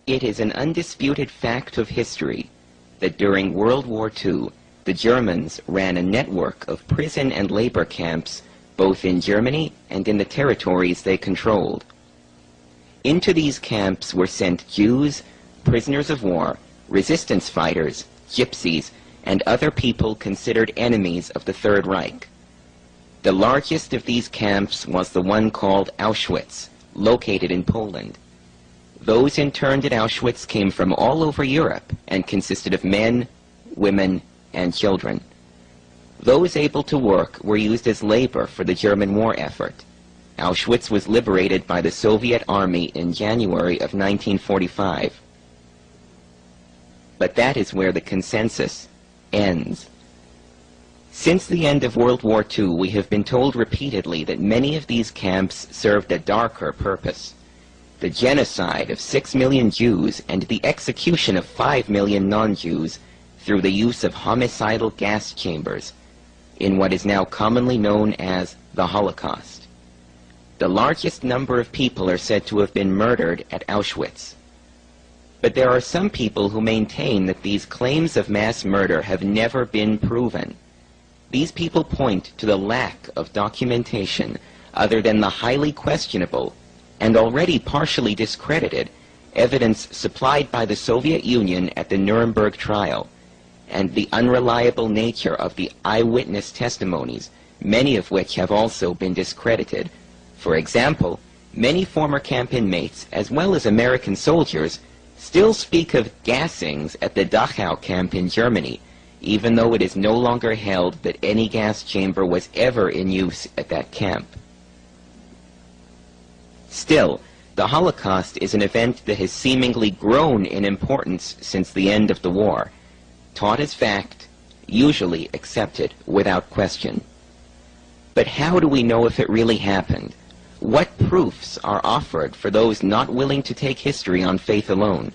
It is an undisputed fact of history that during World War II, the Germans ran a network of prison and labor camps both in Germany and in the territories they controlled. Into these camps were sent Jews, prisoners of war, resistance fighters, gypsies, and other people considered enemies of the Third Reich. The largest of these camps was the one called Auschwitz, located in Poland. Those interned at Auschwitz came from all over Europe and consisted of men, women, and children. Those able to work were used as labor for the German war effort. Auschwitz was liberated by the Soviet Army in January of 1945. But that is where the consensus ends. Since the end of World War II, we have been told repeatedly that many of these camps served a darker purpose. The genocide of 6 million Jews and the execution of 5 million non-Jews through the use of homicidal gas chambers in what is now commonly known as the Holocaust. The largest number of people are said to have been murdered at Auschwitz. But there are some people who maintain that these claims of mass murder have never been proven. These people point to the lack of documentation other than the highly questionable and already partially discredited evidence supplied by the Soviet Union at the Nuremberg trial, and the unreliable nature of the eyewitness testimonies, many of which have also been discredited. For example, many former camp inmates, as well as American soldiers, still speak of gassings at the Dachau camp in Germany, even though it is no longer held that any gas chamber was ever in use at that camp. Still, the Holocaust is an event that has seemingly grown in importance since the end of the war, taught as fact, usually accepted without question. But how do we know if it really happened? What proofs are offered for those not willing to take history on faith alone?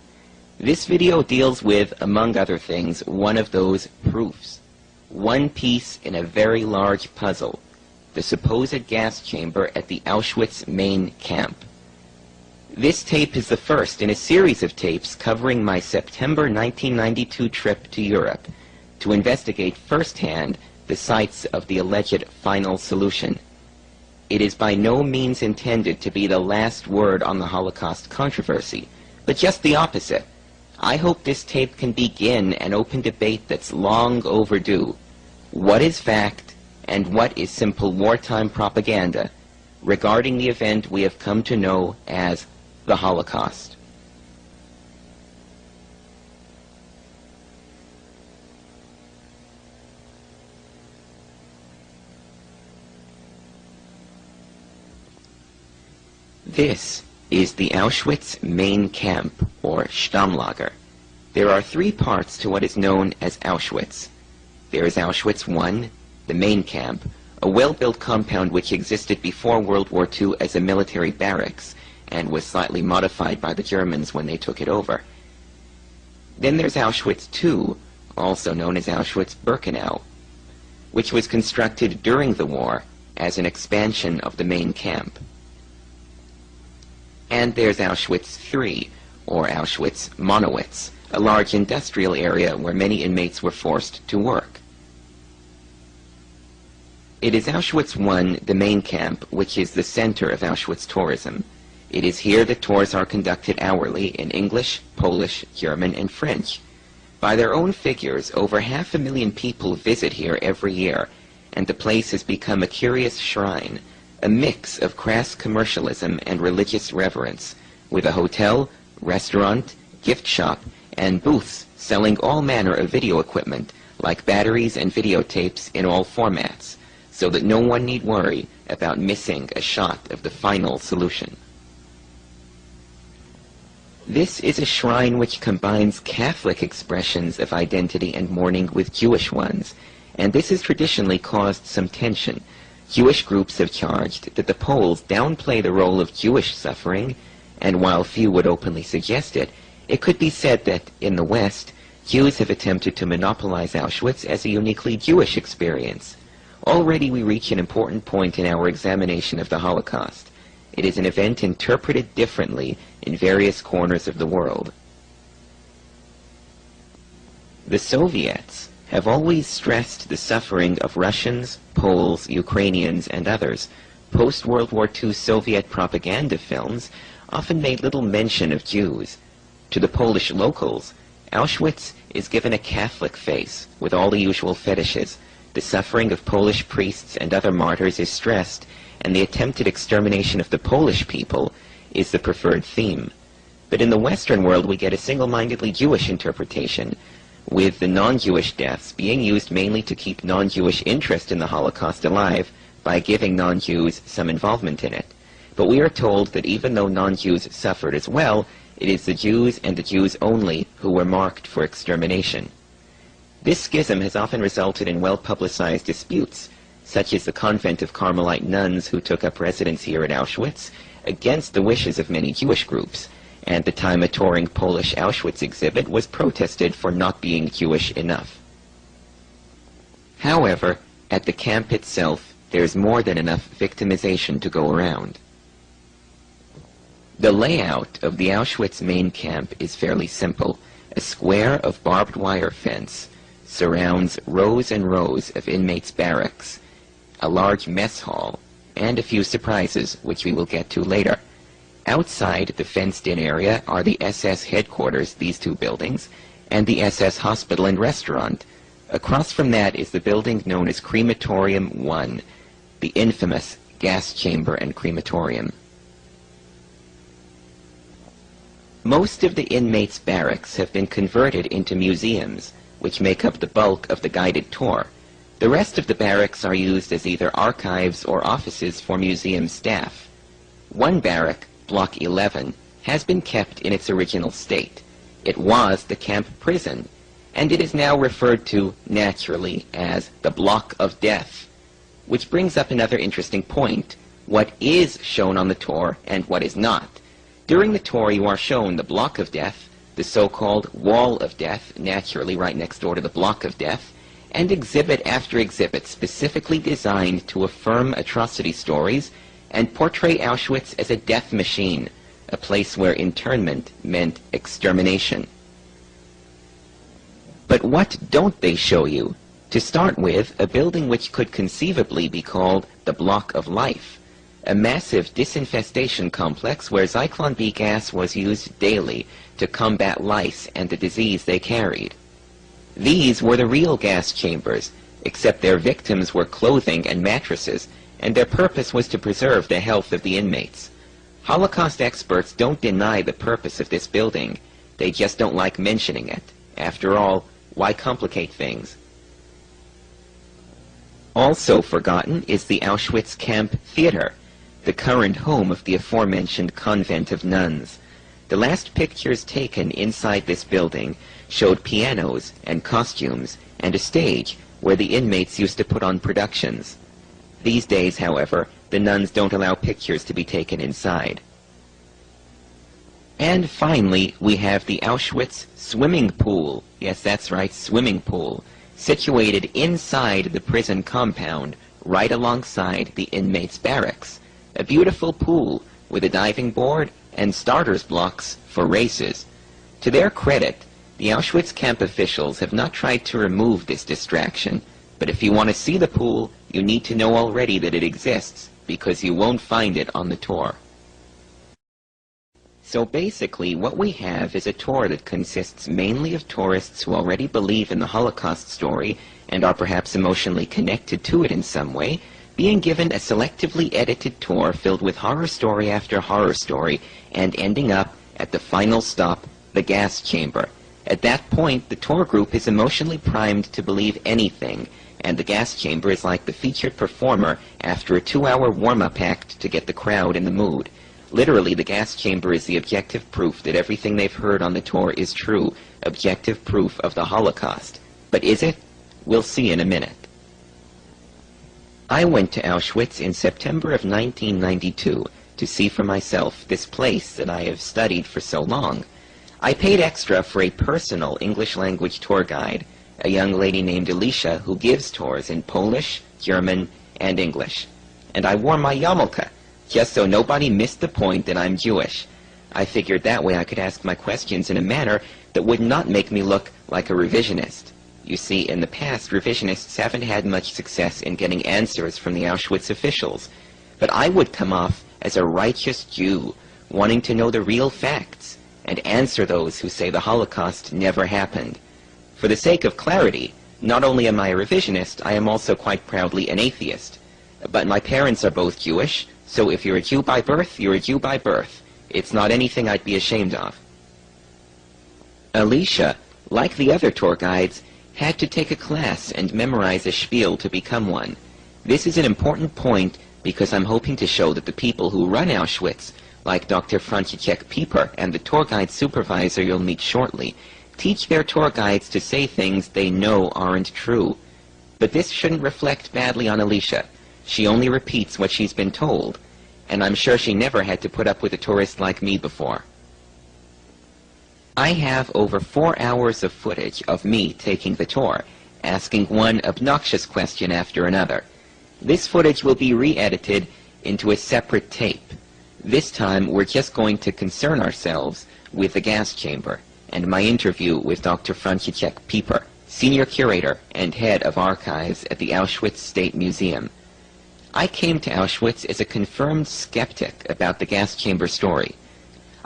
This video deals with, among other things, one of those proofs. One piece in a very large puzzle, the supposed gas chamber at the Auschwitz main camp. This tape is the first in a series of tapes covering my September 1992 trip to Europe to investigate firsthand the sites of the alleged final solution. It is by no means intended to be the last word on the Holocaust controversy, but just the opposite. I hope this tape can begin an open debate that's long overdue. What is fact and what is simple wartime propaganda regarding the event we have come to know as the Holocaust? This is the Auschwitz main camp, or Stammlager. There are three parts to what is known as Auschwitz. There is Auschwitz I, the main camp, a well-built compound which existed before World War II as a military barracks, and was slightly modified by the Germans when they took it over. Then there's Auschwitz II, also known as Auschwitz-Birkenau, which was constructed during the war as an expansion of the main camp. And there's Auschwitz III, or Auschwitz-Monowitz, a large industrial area where many inmates were forced to work. It is Auschwitz I, the main camp, which is the center of Auschwitz tourism. It is here that tours are conducted hourly in English, Polish, German, and French. By their own figures, over 500,000 people visit here every year, and the place has become a curious shrine, a mix of crass commercialism and religious reverence, with a hotel, restaurant, gift shop, and booths selling all manner of video equipment, like batteries and videotapes in all formats, so that no one need worry about missing a shot of the final solution. This is a shrine which combines Catholic expressions of identity and mourning with Jewish ones, and this has traditionally caused some tension. Jewish groups have charged that the Poles downplay the role of Jewish suffering, and while few would openly suggest it, it could be said that, in the West, Jews have attempted to monopolize Auschwitz as a uniquely Jewish experience. Already we reach an important point in our examination of the Holocaust. It is an event interpreted differently in various corners of the world. The Soviets have always stressed the suffering of Russians, Poles, Ukrainians, and others. Post-World War II Soviet propaganda films often made little mention of Jews. To the Polish locals, Auschwitz is given a Catholic face, with all the usual fetishes. The suffering of Polish priests and other martyrs is stressed, and the attempted extermination of the Polish people is the preferred theme. But in the Western world, we get a single-mindedly Jewish interpretation, with the non-Jewish deaths being used mainly to keep non-Jewish interest in the Holocaust alive by giving non-Jews some involvement in it. But we are told that even though non-Jews suffered as well, it is the Jews and the Jews only who were marked for extermination. This schism has often resulted in well-publicized disputes, such as the convent of Carmelite nuns who took up residence here at Auschwitz against the wishes of many Jewish groups, and the time a touring Polish Auschwitz exhibit was protested for not being Jewish enough. However, at the camp itself, there's more than enough victimization to go around. The layout of the Auschwitz main camp is fairly simple. A square of barbed wire fence surrounds rows and rows of inmates' barracks, a large mess hall, and a few surprises, which we will get to later. Outside the fenced-in area are the SS headquarters, these two buildings, and the SS hospital and restaurant. Across from that is the building known as Crematorium 1, the infamous gas chamber and crematorium. Most of the inmates' barracks have been converted into museums, which make up the bulk of the guided tour. The rest of the barracks are used as either archives or offices for museum staff. One barrack, Block 11, has been kept in its original state. It was the camp prison, and it is now referred to, naturally, as the Block of Death. Which brings up another interesting point. What is shown on the tour and what is not? During the tour, you are shown the Block of Death, the so-called Wall of Death, naturally right next door to the Block of Death, and exhibit after exhibit specifically designed to affirm atrocity stories and portray Auschwitz as a death machine, a place where internment meant extermination. But what don't they show you? To start with, a building which could conceivably be called the Block of Life, a massive disinfestation complex where Zyklon B gas was used daily to combat lice and the disease they carried. These were the real gas chambers, except their victims were clothing and mattresses, and their purpose was to preserve the health of the inmates. Holocaust experts don't deny the purpose of this building. They just don't like mentioning it. After all, why complicate things? Also forgotten is the Auschwitz Camp Theater, the current home of the aforementioned convent of nuns. The last pictures taken inside this building showed pianos and costumes and a stage where the inmates used to put on productions. These days, however, the nuns don't allow pictures to be taken inside. And finally, we have the Auschwitz swimming pool. Yes, that's right, swimming pool, situated inside the prison compound, right alongside the inmates' barracks. A beautiful pool with a diving board and starters blocks for races. To their credit, the Auschwitz camp officials have not tried to remove this distraction, but if you want to see the pool, you need to know already that it exists, because you won't find it on the tour. So basically, what we have is a tour that consists mainly of tourists who already believe in the Holocaust story and are perhaps emotionally connected to it in some way, being given a selectively edited tour filled with horror story after horror story, and ending up at the final stop, the gas chamber. At that point, the tour group is emotionally primed to believe anything, and the gas chamber is like the featured performer after a 2-hour warm-up act to get the crowd in the mood. Literally, the gas chamber is the objective proof that everything they've heard on the tour is true, objective proof of the Holocaust. But is it? We'll see in a minute. I went to Auschwitz in September of 1992 to see for myself this place that I have studied for so long. I paid extra for a personal English-language tour guide, a young lady named Alicia who gives tours in Polish, German, and English. And I wore my yarmulke, just so nobody missed the point that I'm Jewish. I figured that way I could ask my questions in a manner that would not make me look like a revisionist. You see, in the past, revisionists haven't had much success in getting answers from the Auschwitz officials. But I would come off as a righteous Jew, wanting to know the real facts, and answer those who say the Holocaust never happened. For the sake of clarity, not only am I a revisionist, I am also quite proudly an atheist. But my parents are both Jewish, so if you're a Jew by birth, you're a Jew by birth. It's not anything I'd be ashamed of. Alicia, like the other tour guides, had to take a class and memorize a spiel to become one. This is an important point because I'm hoping to show that the people who run Auschwitz, like Dr. Franciszek Pieper and the tour guide supervisor you'll meet shortly, teach their tour guides to say things they know aren't true. But this shouldn't reflect badly on Alicia. She only repeats what she's been told, and I'm sure she never had to put up with a tourist like me before. I have over 4 hours of footage of me taking the tour, asking one obnoxious question after another. This footage will be re-edited into a separate tape. This time we're just going to concern ourselves with the gas chamber and my interview with Dr. Franciszek Pieper, senior curator and head of archives at the Auschwitz State Museum. I came to Auschwitz as a confirmed skeptic about the gas chamber story.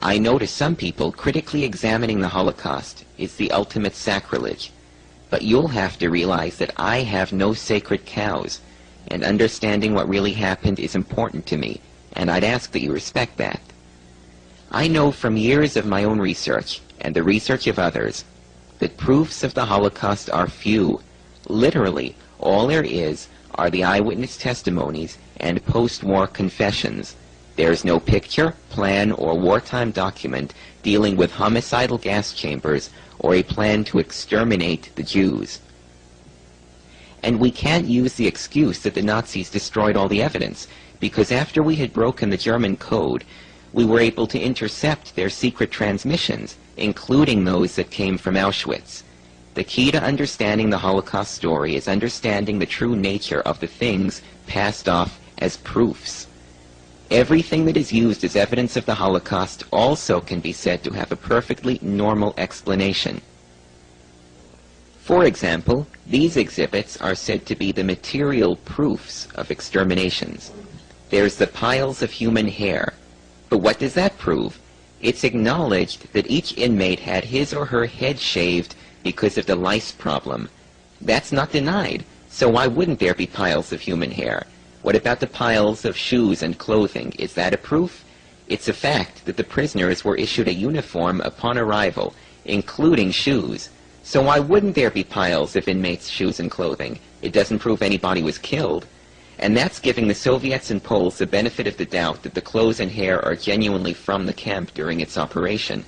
I know to some people critically examining the Holocaust is the ultimate sacrilege, but you'll have to realize that I have no sacred cows, and understanding what really happened is important to me, and I'd ask that you respect that. I know from years of my own research, and the research of others, that proofs of the Holocaust are few. Literally, all there is are the eyewitness testimonies and post-war confessions. There is no picture, plan, or wartime document dealing with homicidal gas chambers or a plan to exterminate the Jews. And we can't use the excuse that the Nazis destroyed all the evidence, because after we had broken the German code, we were able to intercept their secret transmissions, including those that came from Auschwitz. The key to understanding the Holocaust story is understanding the true nature of the things passed off as proofs. Everything that is used as evidence of the Holocaust also can be said to have a perfectly normal explanation. For example, these exhibits are said to be the material proofs of exterminations. There's the piles of human hair. But what does that prove? It's acknowledged that each inmate had his or her head shaved because of the lice problem. That's not denied, so why wouldn't there be piles of human hair? What about the piles of shoes and clothing? Is that a proof? It's a fact that the prisoners were issued a uniform upon arrival, including shoes. So why wouldn't there be piles of inmates' shoes and clothing? It doesn't prove anybody was killed. And that's giving the Soviets and Poles the benefit of the doubt that the clothes and hair are genuinely from the camp during its operation.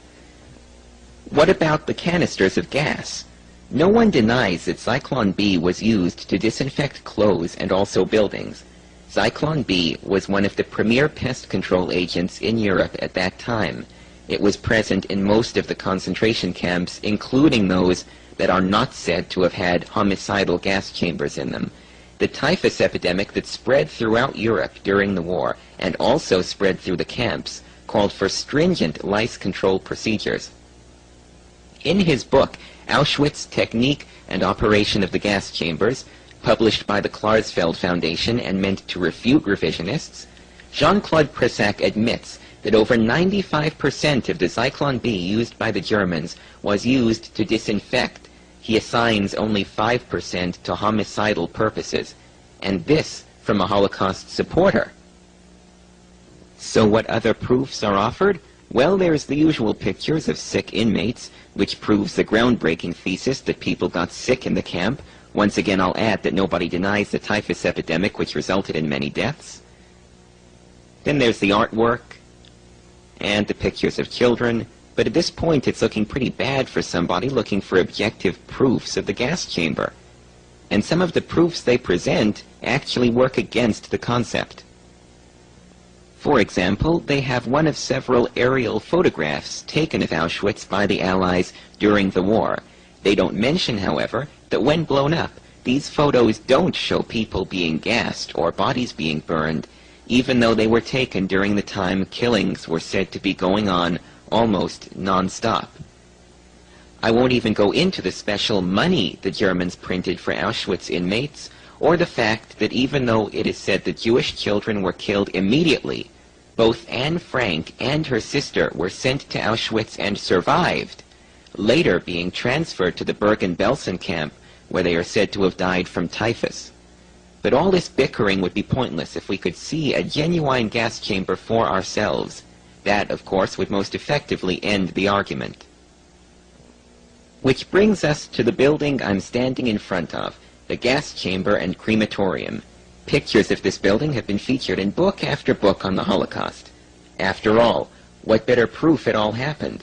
What about the canisters of gas? No one denies that Zyklon B was used to disinfect clothes and also buildings. Zyklon B was one of the premier pest control agents in Europe at that time. It was present in most of the concentration camps, including those that are not said to have had homicidal gas chambers in them. The typhus epidemic that spread throughout Europe during the war and also spread through the camps called for stringent lice control procedures. In his book, Auschwitz, Technique and Operation of the Gas Chambers, published by the Klarsfeld Foundation and meant to refute revisionists, Jean-Claude Pressac admits that over 95% of the Zyklon B used by the Germans was used to disinfect. He assigns only 5% to homicidal purposes, and this from a Holocaust supporter. So what other proofs are offered? Well, there's the usual pictures of sick inmates, which proves the groundbreaking thesis that people got sick in the camp. Once again, I'll add that nobody denies the typhus epidemic, which resulted in many deaths. Then there's the artwork and the pictures of children, but at this point it's looking pretty bad for somebody looking for objective proofs of the gas chamber. And some of the proofs they present actually work against the concept. For example, they have one of several aerial photographs taken of Auschwitz by the Allies during the war. They don't mention, however, that when blown up, these photos don't show people being gassed or bodies being burned, even though they were taken during the time killings were said to be going on almost non-stop. I won't even go into the special money the Germans printed for Auschwitz inmates, or the fact that even though it is said that Jewish children were killed immediately, both Anne Frank and her sister were sent to Auschwitz and survived, later being transferred to the Bergen-Belsen camp, where they are said to have died from typhus. But all this bickering would be pointless if we could see a genuine gas chamber for ourselves. That, of course, would most effectively end the argument. Which brings us to the building I'm standing in front of, the gas chamber and crematorium. Pictures of this building have been featured in book after book on the Holocaust. After all, what better proof it all happened?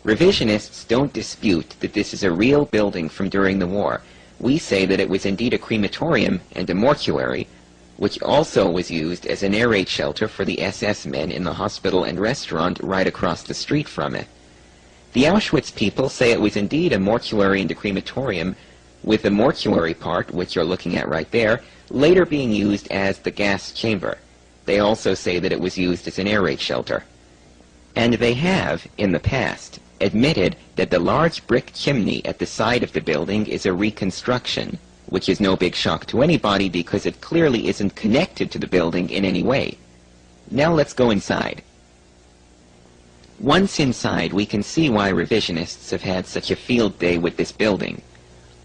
Revisionists don't dispute that this is a real building from during the war. We say that it was indeed a crematorium and a mortuary, which also was used as an air raid shelter for the SS men in the hospital and restaurant right across the street from it. The Auschwitz people say it was indeed a mortuary and a crematorium, with the mortuary part, which you're looking at right there, later being used as the gas chamber. They also say that it was used as an air raid shelter. And they have, in the past, admitted that the large brick chimney at the side of the building is a reconstruction, which is no big shock to anybody because it clearly isn't connected to the building in any way. Now let's go inside. Once inside, we can see why revisionists have had such a field day with this building.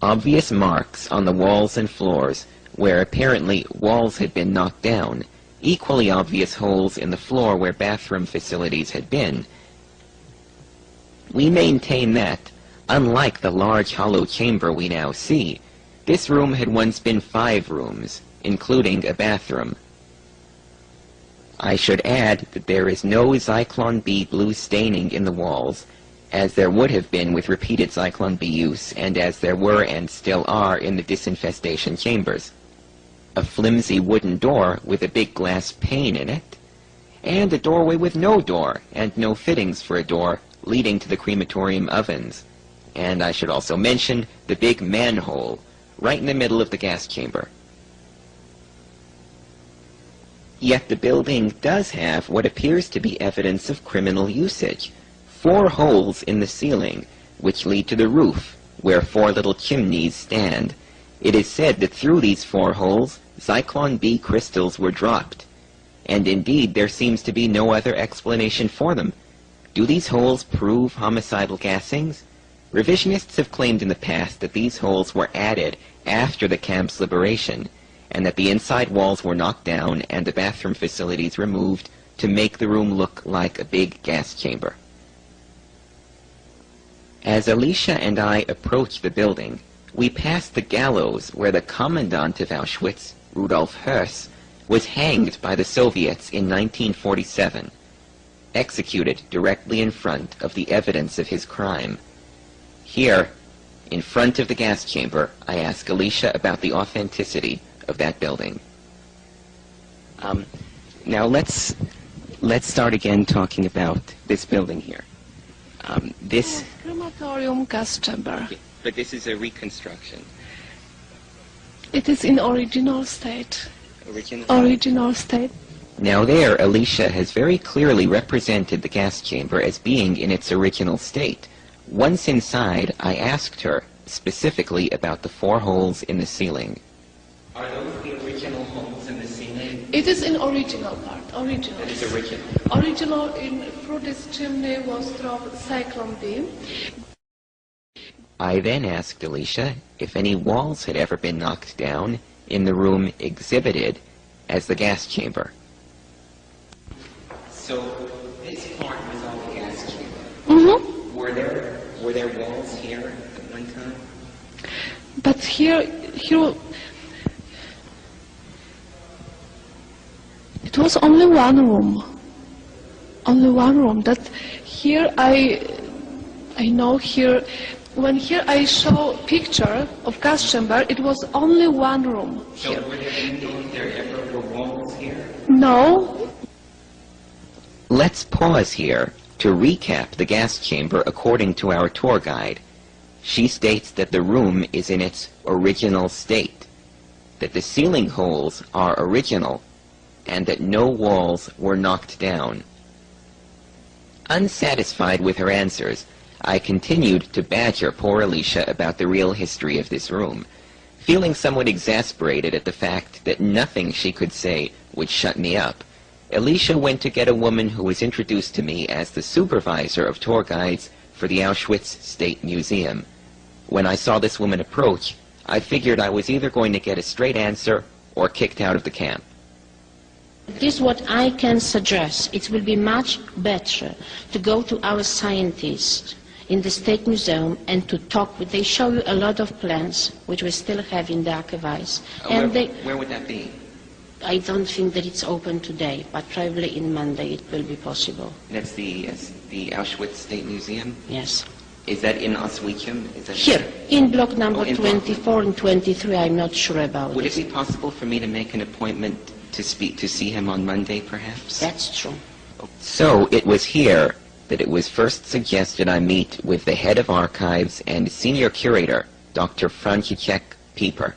Obvious marks on the walls and floors, where apparently walls had been knocked down, equally obvious holes in the floor where bathroom facilities had been. We maintain that, unlike the large hollow chamber we now see, this room had once been 5 rooms, including a bathroom. I should add that there is no Zyklon B blue staining in the walls, as there would have been with repeated Zyklon B use, and as there were and still are in the disinfestation chambers. A flimsy wooden door with a big glass pane in it, and a doorway with no door and no fittings for a door leading to the crematorium ovens. And I should also mention the big manhole right in the middle of the gas chamber. Yet the building does have what appears to be evidence of criminal usage. 4 holes in the ceiling, which lead to the roof, where 4 little chimneys stand. It is said that through these 4 holes, Zyklon B crystals were dropped. And indeed, there seems to be no other explanation for them. Do these holes prove homicidal gassings? Revisionists have claimed in the past that these holes were added after the camp's liberation, and that the inside walls were knocked down and the bathroom facilities removed to make the room look like a big gas chamber. As Alicia and I approach the building, we pass the gallows where the commandant of Auschwitz, Rudolf Höss, was hanged by the Soviets in 1947, executed directly in front of the evidence of his crime. Here, in front of the gas chamber, I ask Alicia about the authenticity of that building. Now let's start again talking about this building here. This crematorium gas chamber. But this is a reconstruction. It is in original state. Original state. Now there, Alicia has very clearly represented the gas chamber as being in its original state. Once inside, I asked her specifically about the 4 holes in the ceiling. Are those the original holes in the ceiling? It is in original part. Original. It is original. Original through this chimney was dropped Zyklon B. I then asked Alicia if any walls had ever been knocked down in the room exhibited as the gas chamber. So this part was all the gas chamber. Mm-hmm. Were there walls here at one time? But here it was only one room. Only one room. That here I know here. When here I show picture of gas chamber, it was only one room here. So were there ever walls here? No. Let's pause here to recap the gas chamber according to our tour guide. She states that the room is in its original state, that the ceiling holes are original, and that no walls were knocked down. Unsatisfied with her answers, I continued to badger poor Alicia about the real history of this room, feeling somewhat exasperated at the fact that nothing she could say would shut me up. Alicia went to get a woman who was introduced to me as the supervisor of tour guides for the Auschwitz State Museum. When I saw this woman approach, I figured I was either going to get a straight answer or kicked out of the camp. This is what I can suggest. It will be much better to go to our scientists in the State Museum and to talk with. They show you a lot of plans which we still have in the archives. Where would that be? I don't think that it's open today, but probably in Monday it will be possible. That's the Auschwitz State Museum? Yes. Is that in Oswiecim? Is that Here, in block number in 24 and 23, I'm not sure about Would it. it be possible for me to make an appointment to see him on Monday, perhaps? That's true. So it was here that it was first suggested I meet with the head of archives and senior curator, Dr. Franciszek Pieper.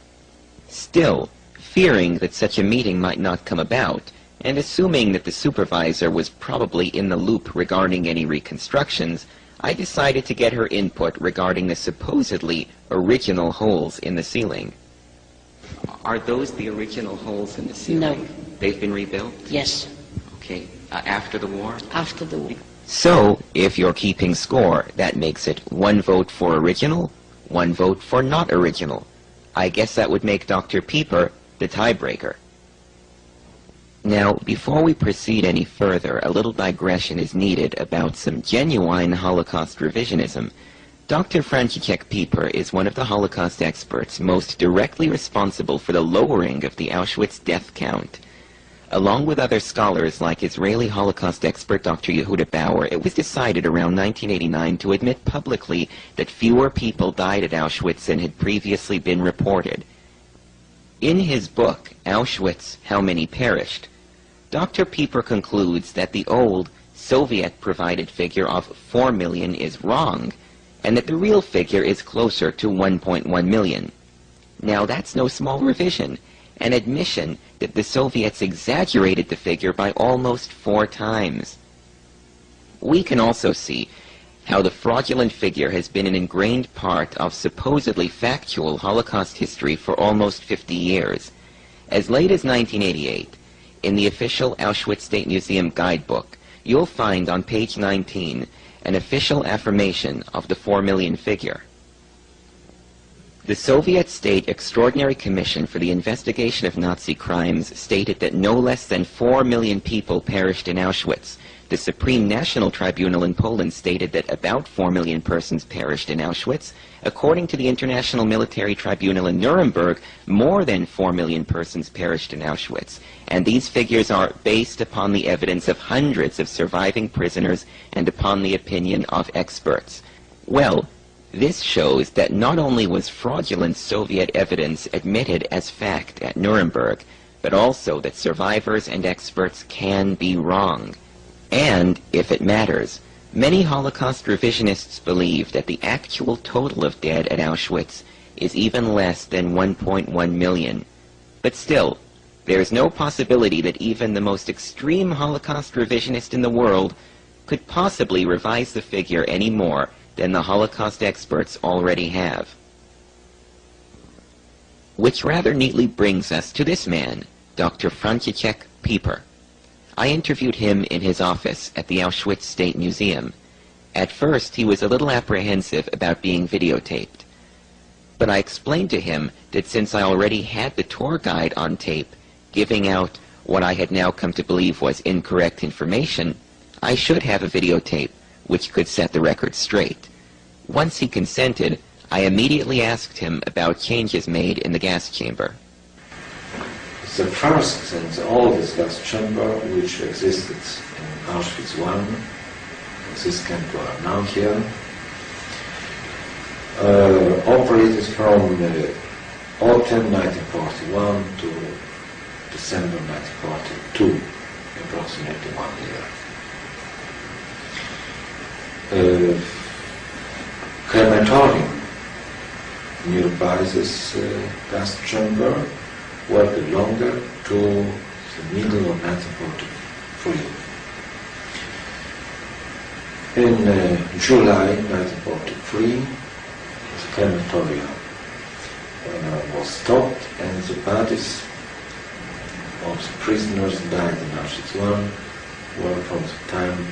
Still, fearing that such a meeting might not come about, and assuming that the supervisor was probably in the loop regarding any reconstructions, I decided to get her input regarding the supposedly original holes in the ceiling. Are those the original holes in the ceiling? No. They've been rebuilt? Yes, Okay. After the war? after the war. So, if you're keeping score, that makes it 1 vote for original, 1 vote for not original. I guess that would make Dr. Pieper the tiebreaker. Now, before we proceed any further, a little digression is needed about some genuine Holocaust revisionism. Dr. Franciszek Pieper is one of the Holocaust experts most directly responsible for the lowering of the Auschwitz death count. Along with other scholars like Israeli Holocaust expert Dr. Yehuda Bauer, it was decided around 1989 to admit publicly that fewer people died at Auschwitz than had previously been reported. In his book, Auschwitz, How Many Perished, Dr. Pieper concludes that the old Soviet-provided figure of 4 million is wrong, and that the real figure is closer to 1.1 million. Now that's no small revision, an admission that the Soviets exaggerated the figure by almost 4 times. We can also see how the fraudulent figure has been an ingrained part of supposedly factual Holocaust history for almost 50 years. As late as 1988, in the official Auschwitz State Museum guidebook, you'll find on page 19 an official affirmation of the 4 million figure. The Soviet State Extraordinary Commission for the Investigation of Nazi Crimes stated that no less than 4 million people perished in Auschwitz. The Supreme National Tribunal in Poland stated that about 4 million persons perished in Auschwitz. According to the International Military Tribunal in Nuremberg, more than 4 million persons perished in Auschwitz. And these figures are based upon the evidence of hundreds of surviving prisoners and upon the opinion of experts. Well, this shows that not only was fraudulent Soviet evidence admitted as fact at Nuremberg, but also that survivors and experts can be wrong. And, if it matters, many Holocaust revisionists believe that the actual total of dead at Auschwitz is even less than 1.1 million. But still, there is no possibility that even the most extreme Holocaust revisionist in the world could possibly revise the figure any more than the Holocaust experts already have. Which rather neatly brings us to this man, Dr. Franciszek Pieper. I interviewed him in his office at the Auschwitz State Museum. At first, he was a little apprehensive about being videotaped. But I explained to him that since I already had the tour guide on tape, giving out what I had now come to believe was incorrect information, I should have a videotape which could set the record straight. Once he consented, I immediately asked him about changes made in the gas chamber. The first and the oldest gas chamber which existed in Auschwitz I, this camp were now here, operated from autumn 1941 to December 1942, approximately 1 year. Crematorium nearby this gas chamber were belonged to the middle of 1943. In July 1943, the crematorium was stopped, and the bodies of the prisoners died in Auschwitz I were from the time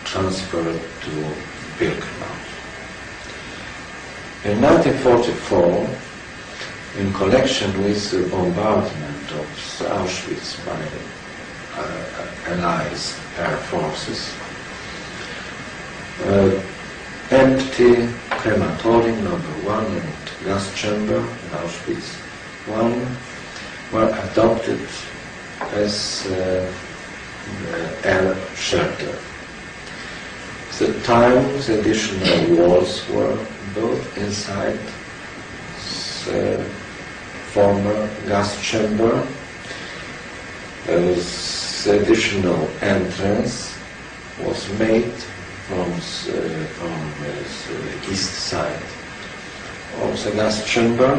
transferred to Birkenau. In 1944, in connection with the bombardment of Auschwitz by Allies air forces, empty crematorium number 1 and gas chamber in Auschwitz I were adopted as air shelter. The the additional walls were built inside the former gas chamber. The additional entrance was made from the east side of the gas chamber,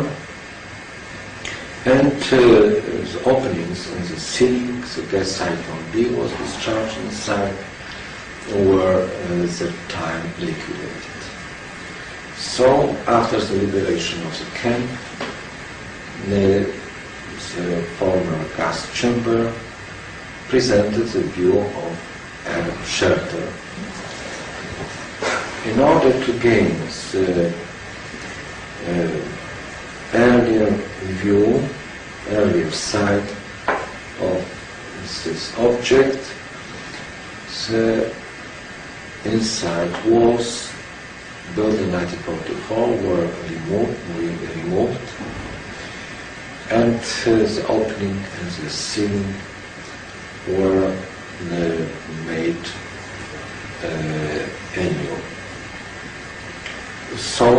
and the openings in the ceiling, the gas siphon B was discharged inside, were at that time liquidated. So, after the liberation of the camp, the former gas chamber presented the view of air shelter. In order to gain the earlier sight of this object, the inside walls built in 1944 were removed, and the opening and the ceiling were made anew. So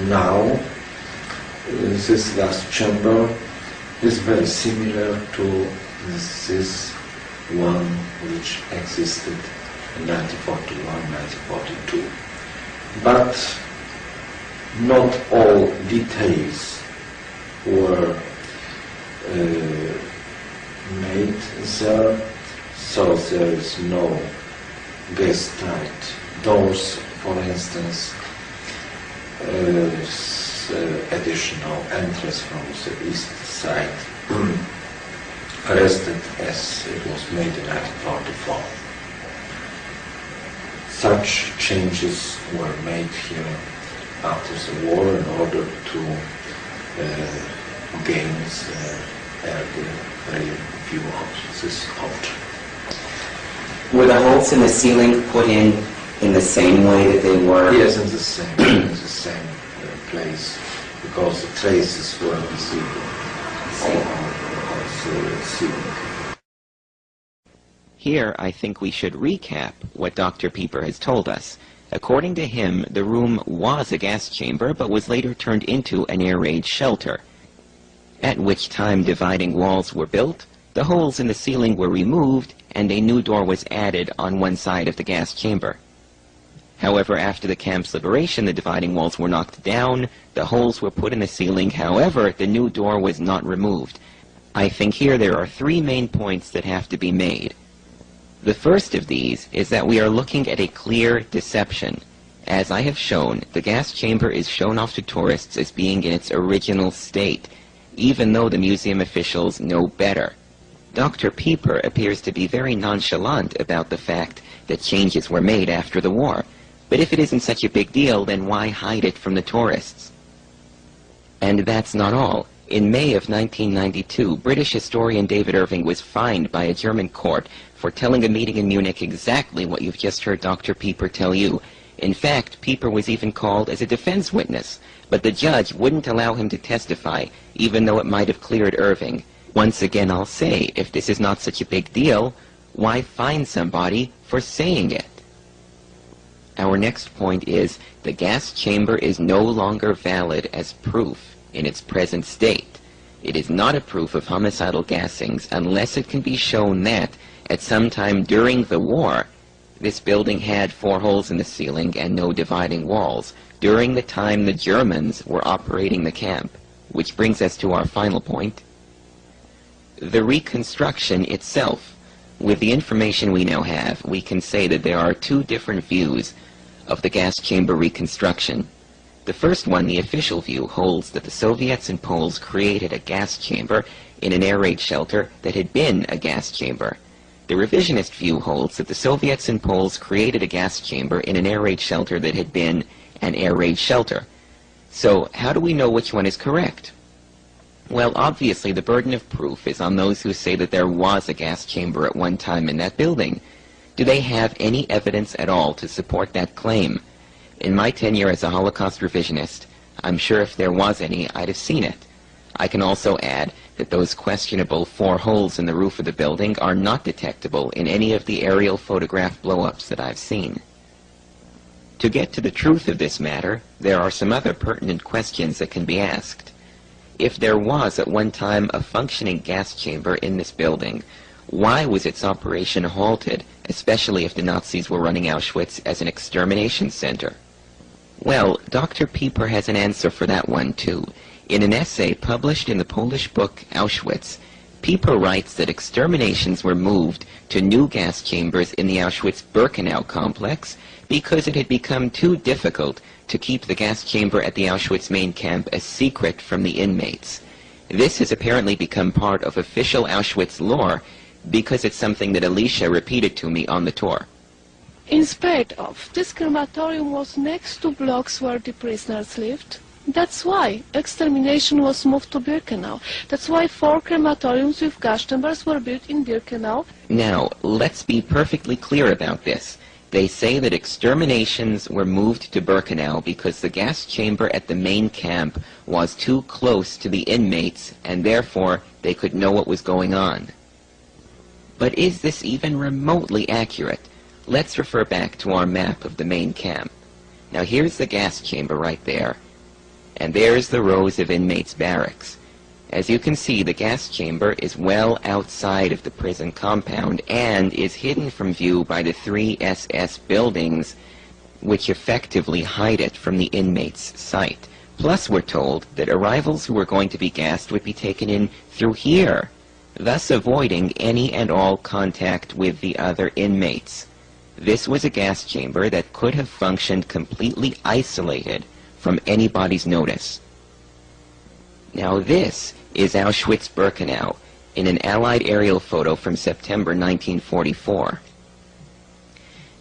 now this gas chamber is very similar to this one which existed in 1941, 1942. But not all details were made there, so there is no gas-tight doors, for instance, additional entrance from the east side, arrested as it was made in 1944. Such changes were made here after the war in order to gain the view of this object. Were the holes in the ceiling put in the same way that they were? Yes, in the same place, because the traces were visible on the ceiling. Here, I think we should recap what Dr. Pieper has told us. According to him, the room was a gas chamber, but was later turned into an air raid shelter, at which time dividing walls were built, the holes in the ceiling were removed, and a new door was added on one side of the gas chamber. However, after the camp's liberation, the dividing walls were knocked down, the holes were put in the ceiling, however, the new door was not removed. I think here there are three main points that have to be made. The first of these is that we are looking at a clear deception. As I have shown, the gas chamber is shown off to tourists as being in its original state, even though the museum officials know better. Dr. Pieper appears to be very nonchalant about the fact that changes were made after the war. But if it isn't such a big deal, then why hide it from the tourists? And that's not all. In May of 1992, British historian David Irving was fined by a German court for telling a meeting in Munich exactly what you've just heard Dr. Pieper tell you. In fact, Pieper was even called as a defense witness, but the judge wouldn't allow him to testify, even though it might have cleared Irving. Once again, I'll say, if this is not such a big deal, why fine somebody for saying it? Our next point is, the gas chamber is no longer valid as proof in its present state. It is not a proof of homicidal gassings unless it can be shown that, at some time during the war, this building had 4 holes in the ceiling and no dividing walls, during the time the Germans were operating the camp. Which brings us to our final point. The reconstruction itself. With the information we now have, we can say that there are two different views of the gas chamber reconstruction. The first one, the official view, holds that the Soviets and Poles created a gas chamber in an air raid shelter that had been a gas chamber. The revisionist view holds that the Soviets and Poles created a gas chamber in an air raid shelter that had been an air raid shelter. So how do we know which one is correct? Well, obviously the burden of proof is on those who say that there was a gas chamber at one time in that building. Do they have any evidence at all to support that claim? In my tenure as a Holocaust revisionist, I'm sure if there was any, I'd have seen it. I can also add that those questionable 4 holes in the roof of the building are not detectable in any of the aerial photograph blow-ups that I've seen. To get to the truth of this matter, there are some other pertinent questions that can be asked. If there was at one time a functioning gas chamber in this building, why was its operation halted, especially if the Nazis were running Auschwitz as an extermination center? Well, Dr. Pieper has an answer for that one too. In an essay published in the Polish book Auschwitz, Pieper writes that exterminations were moved to new gas chambers in the Auschwitz-Birkenau complex because it had become too difficult to keep the gas chamber at the Auschwitz main camp a secret from the inmates. This has apparently become part of official Auschwitz lore because it's something that Alicia repeated to me on the tour. In spite of, this crematorium was next to blocks where the prisoners lived. That's why extermination was moved to Birkenau. That's why 4 crematoriums with gas chambers were built in Birkenau. Now, let's be perfectly clear about this. They say that exterminations were moved to Birkenau because the gas chamber at the main camp was too close to the inmates and therefore they could know what was going on. But is this even remotely accurate? Let's refer back to our map of the main camp. Now here's the gas chamber right there, and there's the rows of inmates' barracks. As you can see, the gas chamber is well outside of the prison compound and is hidden from view by the 3 SS buildings, which effectively hide it from the inmates' sight. Plus, we're told that arrivals who were going to be gassed would be taken in through here, thus avoiding any and all contact with the other inmates. This was a gas chamber that could have functioned completely isolated from anybody's notice. Now this is Auschwitz-Birkenau in an Allied aerial photo from September 1944.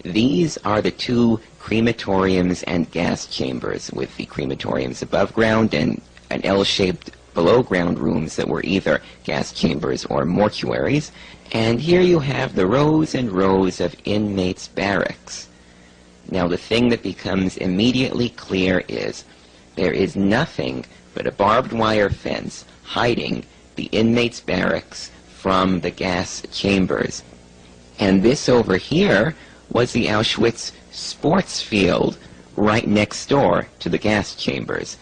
These are the 2 crematoriums and gas chambers, with the crematoriums above ground and an L-shaped below-ground rooms that were either gas chambers or mortuaries. And here you have the rows and rows of inmates' barracks. Now the thing that becomes immediately clear is there is nothing but a barbed wire fence hiding the inmates' barracks from the gas chambers. And this over here was the Auschwitz sports field right next door to the gas chambers.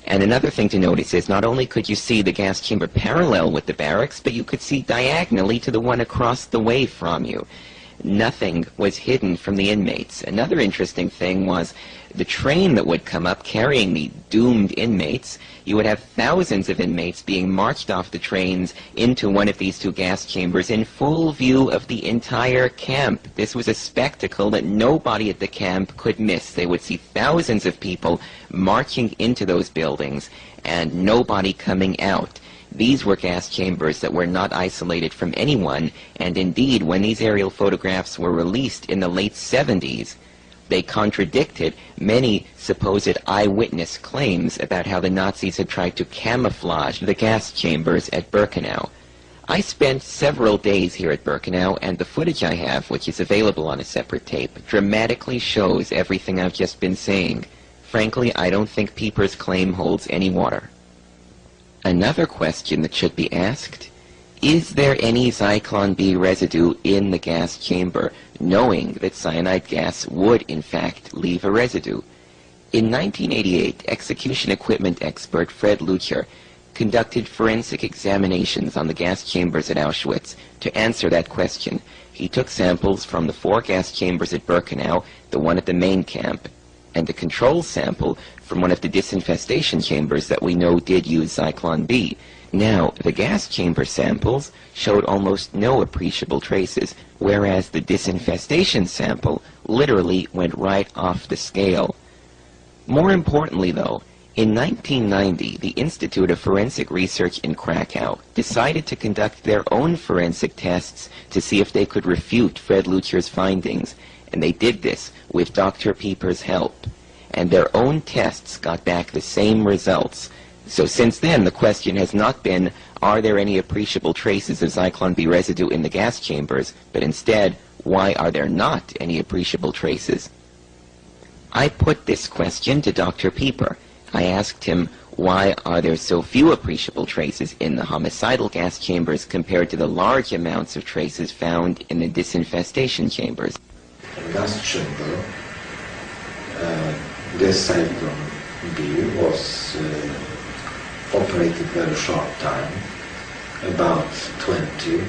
And another thing to notice is not only could you see the gas chamber parallel with the barracks, but you could see diagonally to the one across the way from you. Nothing was hidden from the inmates. Another interesting thing was the train that would come up carrying the doomed inmates. You would have thousands of inmates being marched off the trains into one of these 2 gas chambers in full view of the entire camp. This was a spectacle that nobody at the camp could miss. They would see thousands of people marching into those buildings and nobody coming out. These were gas chambers that were not isolated from anyone, and indeed, when these aerial photographs were released in the late 70s, they contradicted many supposed eyewitness claims about how the Nazis had tried to camouflage the gas chambers at Birkenau. I spent several days here at Birkenau, and the footage I have, which is available on a separate tape, dramatically shows everything I've just been saying. Frankly, I don't think Pieper's claim holds any water. Another question that should be asked, is there any Zyklon B residue in the gas chamber, knowing that cyanide gas would in fact leave a residue? In 1988, execution equipment expert Fred Lucher conducted forensic examinations on the gas chambers at Auschwitz to answer that question. He took samples from the 4 gas chambers at Birkenau, the one at the main camp, and a control sample from one of the disinfestation chambers that we know did use Zyklon B. Now, the gas chamber samples showed almost no appreciable traces, whereas the disinfestation sample literally went right off the scale. More importantly, though, in 1990, the Institute of Forensic Research in Krakow decided to conduct their own forensic tests to see if they could refute Fred Lütjer's findings, and they did this with Dr. Pieper's help. And their own tests got back the same results. So since then, the question has not been, are there any appreciable traces of Zyklon B residue in the gas chambers, but instead, why are there not any appreciable traces? I put this question to Dr. Pieper. I asked him, why are there so few appreciable traces in the homicidal gas chambers compared to the large amounts of traces found in the disinfestation chambers? In gas chamber, gas Zyklon B was operated very short time, about 20,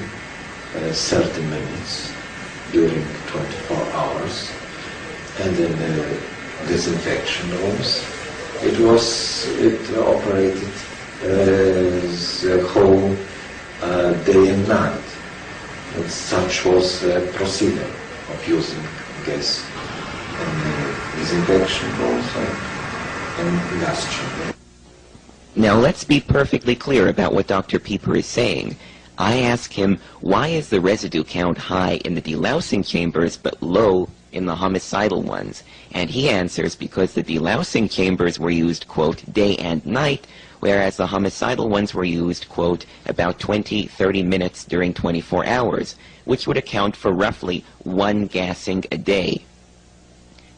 30 minutes during 24 hours, and in the disinfection rooms it operated the whole day and night. And such was the procedure of using gas in disinfection rooms and gas chamber. Now let's be perfectly clear about what Dr. Pieper is saying. I ask him, why is the residue count high in the delousing chambers but low in the homicidal ones? And he answers, because the delousing chambers were used, quote, day and night, whereas the homicidal ones were used, quote, about 20-30 minutes during 24 hours, which would account for roughly 1 gassing a day.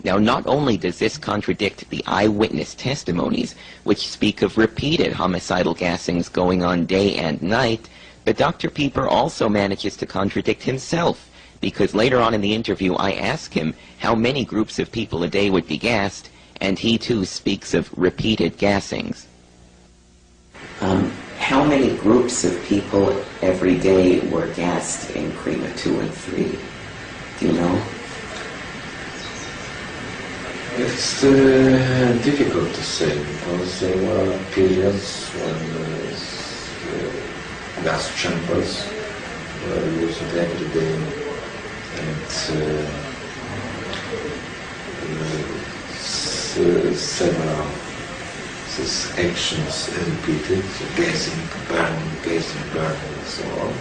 Now, not only does this contradict the eyewitness testimonies, which speak of repeated homicidal gassings going on day and night, but Dr. Pieper also manages to contradict himself, because later on in the interview I ask him how many groups of people a day would be gassed, and he too speaks of repeated gassings. How many groups of people every day were gassed in Krima 2 and 3? Do you know? It's difficult to say, because there were periods when gas chambers were used every day, and several actions repeated, gassing, burning, and so on.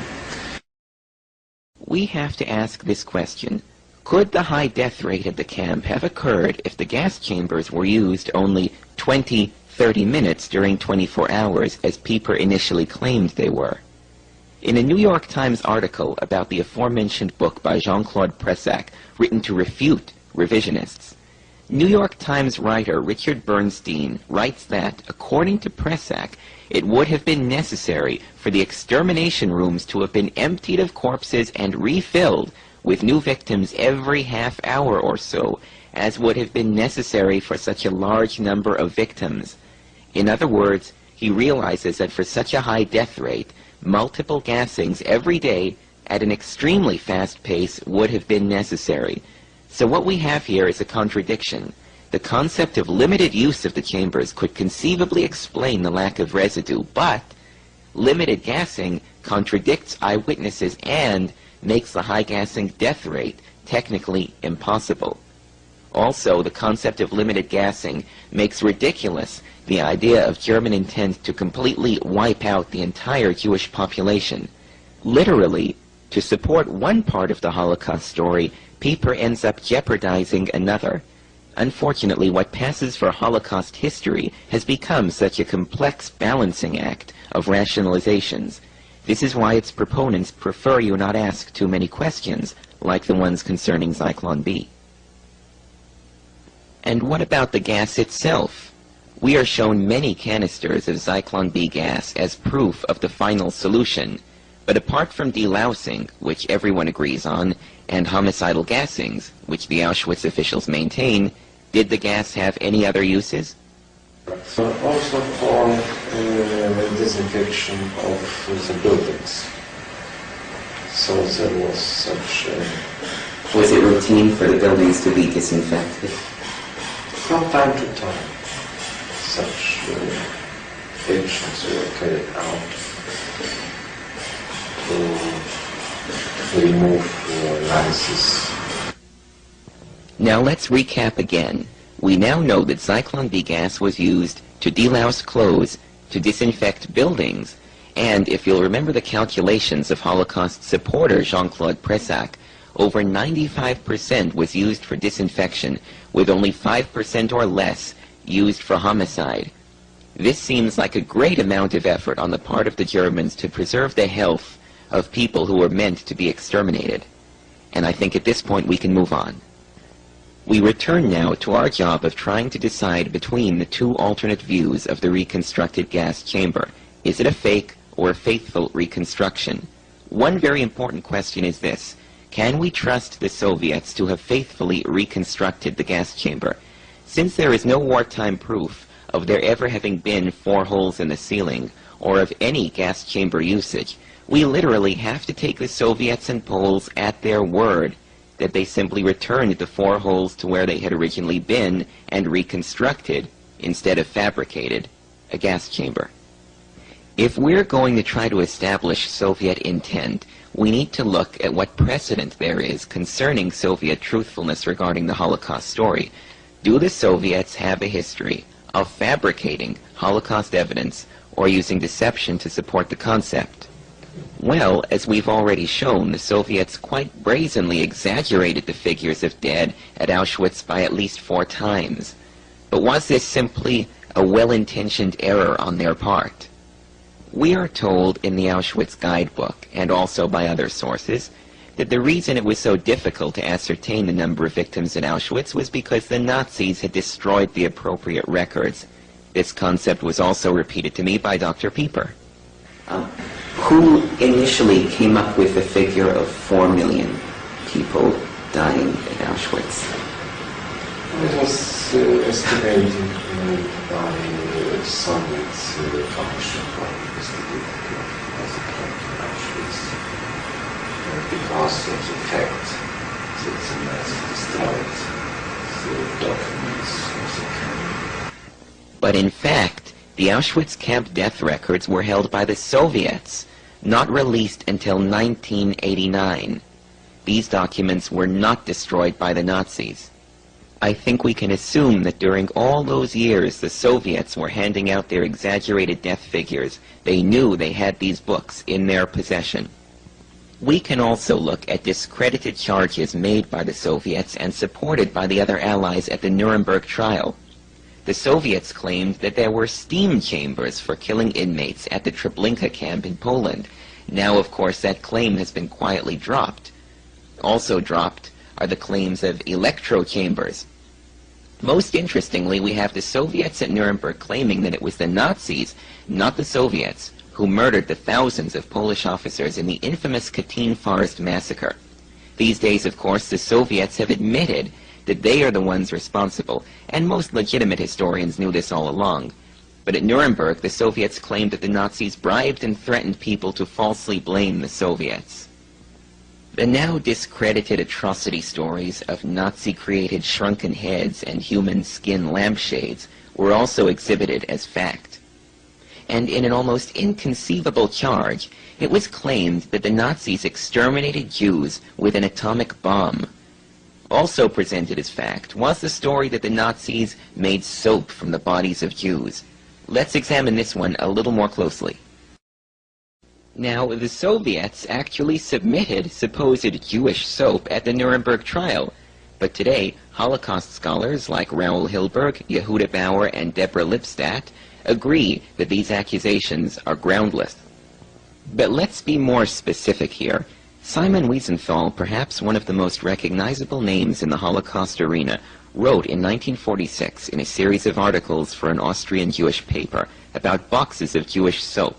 We have to ask this question. Could the high death rate at the camp have occurred if the gas chambers were used only 20-30 minutes during 24 hours, as Pieper initially claimed they were? In a New York Times article about the aforementioned book by Jean-Claude Pressac, written to refute revisionists, New York Times writer Richard Bernstein writes that, according to Pressac, it would have been necessary for the extermination rooms to have been emptied of corpses and refilled with new victims every half hour or so, as would have been necessary for such a large number of victims. In other words, he realizes that for such a high death rate, multiple gassings every day at an extremely fast pace would have been necessary. So what we have here is a contradiction. The concept of limited use of the chambers could conceivably explain the lack of residue, but limited gassing contradicts eyewitnesses and makes the high gassing death rate technically impossible. Also, the concept of limited gassing makes ridiculous the idea of German intent to completely wipe out the entire Jewish population. Literally, to support one part of the Holocaust story, Pieper ends up jeopardizing another. Unfortunately, what passes for Holocaust history has become such a complex balancing act of rationalizations. This is why its proponents prefer you not ask too many questions, like the ones concerning Zyklon B. And what about the gas itself? We are shown many canisters of Zyklon B gas as proof of the final solution, but apart from delousing, which everyone agrees on, and homicidal gassings, which the Auschwitz officials maintain, did the gas have any other uses? Also for disinfection of the buildings. So there was such... Was it routine for the buildings to be disinfected? From time to time, such actions were carried out. to remove lysis. Now let's recap again. We now know that Zyklon B gas was used to delouse clothes, to disinfect buildings, and if you'll remember the calculations of Holocaust supporter Jean-Claude Pressac, over 95% was used for disinfection, with only 5% or less used for homicide. This seems like a great amount of effort on the part of the Germans to preserve the health of people who were meant to be exterminated. And I think at this point we can move on. We return now to our job of trying to decide between the two alternate views of the reconstructed gas chamber. Is it a fake or a faithful reconstruction? One very important question is this: can we trust the Soviets to have faithfully reconstructed the gas chamber? Since there is no wartime proof of there ever having been 4 holes in the ceiling, or of any gas chamber usage, we literally have to take the Soviets and Poles at their word that they simply returned the 4 holes to where they had originally been and reconstructed, instead of fabricated, a gas chamber. If we're going to try to establish Soviet intent, we need to look at what precedent there is concerning Soviet truthfulness regarding the Holocaust story. Do the Soviets have a history of fabricating Holocaust evidence or using deception to support the concept? Well, as we've already shown, the Soviets quite brazenly exaggerated the figures of dead at Auschwitz by at least 4 times. But was this simply a well-intentioned error on their part? We are told in the Auschwitz guidebook, and also by other sources, that the reason it was so difficult to ascertain the number of victims at Auschwitz was because the Nazis had destroyed the appropriate records. This concept was also repeated to me by Dr. Pieper. Who initially came up with the figure of 4 million people dying at Auschwitz? It was estimated by the Soviet function by investigating the Auschwitz because of the fact that the Nazis destroyed the documents of the camp. But in fact, the Auschwitz camp death records were held by the Soviets, not released until 1989. These documents were not destroyed by the Nazis. I think we can assume that during all those years the Soviets were handing out their exaggerated death figures. They knew they had these books in their possession. We can also look at discredited charges made by the Soviets and supported by the other Allies at the Nuremberg trial. The Soviets claimed that there were steam chambers for killing inmates at the Treblinka camp in Poland. Now, of course, that claim has been quietly dropped. Also dropped are the claims of electro chambers. Most interestingly, we have the Soviets at Nuremberg claiming that it was the Nazis, not the Soviets, who murdered the thousands of Polish officers in the infamous Katyn Forest massacre. These days, of course, the Soviets have admitted that they are the ones responsible, and most legitimate historians knew this all along. But at Nuremberg, the Soviets claimed that the Nazis bribed and threatened people to falsely blame the Soviets. The now discredited atrocity stories of Nazi-created shrunken heads and human skin lampshades were also exhibited as fact. And in an almost inconceivable charge, it was claimed that the Nazis exterminated Jews with an atomic bomb. Also presented as fact was the story that the Nazis made soap from the bodies of Jews. Let's examine this one a little more closely. Now, the Soviets actually submitted supposed Jewish soap at the Nuremberg trial, but today, Holocaust scholars like Raoul Hilberg, Yehuda Bauer, and Deborah Lipstadt agree that these accusations are groundless. But let's be more specific here. Simon Wiesenthal, perhaps one of the most recognizable names in the Holocaust arena, wrote in 1946 in a series of articles for an Austrian Jewish paper about boxes of Jewish soap.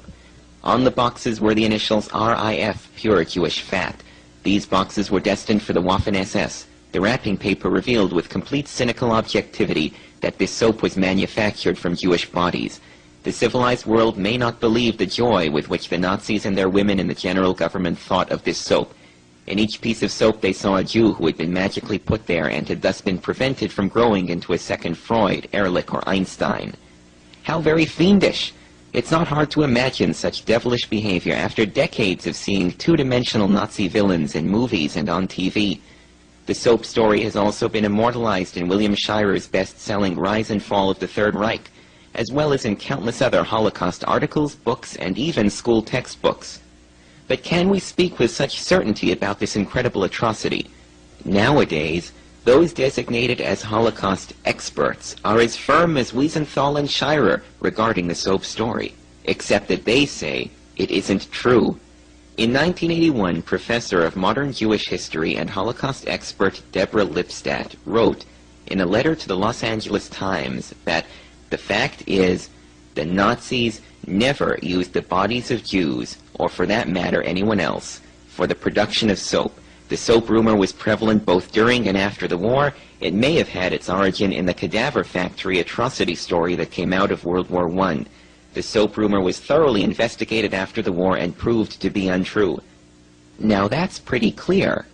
On the boxes were the initials RIF, pure Jewish fat. These boxes were destined for the Waffen-SS. The wrapping paper revealed with complete cynical objectivity that this soap was manufactured from Jewish bodies. The civilized world may not believe the joy with which the Nazis and their women in the general government thought of this soap. In each piece of soap they saw a Jew who had been magically put there and had thus been prevented from growing into a second Freud, Ehrlich, or Einstein. How very fiendish! It's not hard to imagine such devilish behavior after decades of seeing two-dimensional Nazi villains in movies and on TV. The soap story has also been immortalized in William Shirer's best-selling Rise and Fall of the Third Reich, as well as in countless other Holocaust articles, books, and even school textbooks. But can we speak with such certainty about this incredible atrocity? Nowadays, those designated as Holocaust experts are as firm as Wiesenthal and Shirer regarding the soap story, except that they say it isn't true. In 1981, professor of modern Jewish history and Holocaust expert Deborah Lipstadt wrote in a letter to the Los Angeles Times that the fact is the Nazis never used the bodies of Jews, or for that matter anyone else, for the production of soap. The soap rumor was prevalent both during and after the war. It may have had its origin in the cadaver factory atrocity story that came out of World War I. The soap rumor was thoroughly investigated after the war and proved to be untrue. Now that's pretty clear.